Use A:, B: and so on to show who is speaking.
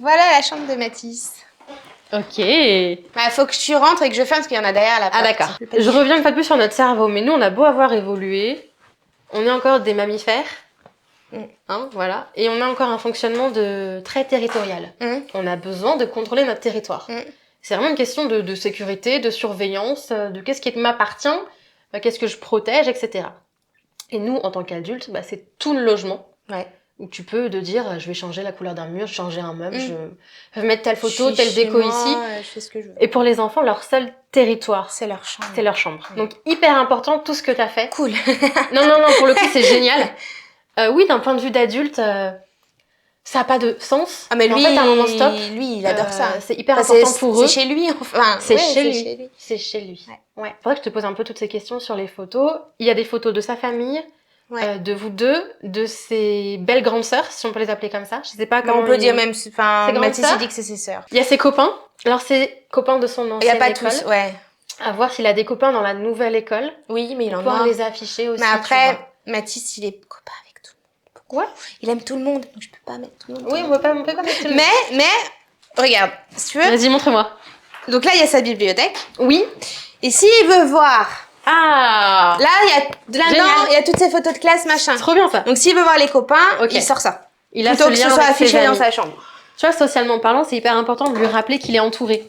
A: Voilà la chambre de Mathis.
B: Ok.
A: Bah, faut que tu rentres et que je ferme parce qu'il y en a derrière la porte.
B: Ah d'accord. Je reviens une fois de plus sur notre cerveau, mais nous on a beau avoir évolué, on est encore des mammifères, hein, voilà, et on a encore un fonctionnement très territorial. On a besoin de contrôler notre territoire. C'est vraiment une question de sécurité, de surveillance, de qu'est-ce qui m'appartient, qu'est-ce que je protège, etc. Et nous, en tant qu'adultes, c'est tout le logement.
A: Ouais.
B: Où tu peux te dire, je vais changer la couleur d'un mur, changer un meuble, je vais mettre telle photo, telle déco ici.
A: Je fais ce que je veux.
B: Et pour les enfants, leur seul territoire,
A: c'est leur chambre.
B: C'est leur chambre. Donc hyper important tout ce que tu as fait.
A: Cool.
B: non, pour le coup, c'est génial. Oui, d'un point de vue d'adulte, ça n'a pas de sens.
A: Ah mais lui,
B: en fait, à un moment stop.
A: Lui, il adore ça.
B: C'est hyper important pour eux.
A: C'est chez lui, enfin.
B: C'est chez lui. C'est chez lui. Ouais. Faudrait que je te pose un peu toutes ces questions sur les photos. Il y a des photos de sa famille. De vous deux, de ses belles grandes sœurs, si on peut les appeler comme ça. Je sais pas comment.
A: On peut dire même, enfin, Mathis dit que c'est ses sœurs.
B: Il y a ses copains. Alors c'est copains de son ancienne école.
A: Il y a pas tous, ouais.
B: À voir s'il a des copains dans la nouvelle école.
A: Oui, mais il en a.
B: Pouvoir les afficher aussi.
A: Mais après, Mathis, il est copain avec tout le monde.
B: Pourquoi ?
A: Il aime tout le monde, donc je peux pas mettre tout le monde.
B: Oui, on peut pas mettre tout le monde.
A: Mais, regarde, si tu veux.
B: Vas-y, montre-moi.
A: Donc là, il y a sa bibliothèque.
B: Oui.
A: Et s'il veut voir.
B: Ah.
A: Là, il y a toutes ses photos de classe, machin.
B: C'est trop bien ça.
A: Donc s'il veut voir les copains, il sort ça.
B: Il a
A: plutôt que ce soit affiché dans sa chambre.
B: Tu vois, socialement parlant, c'est hyper important de lui rappeler qu'il est entouré.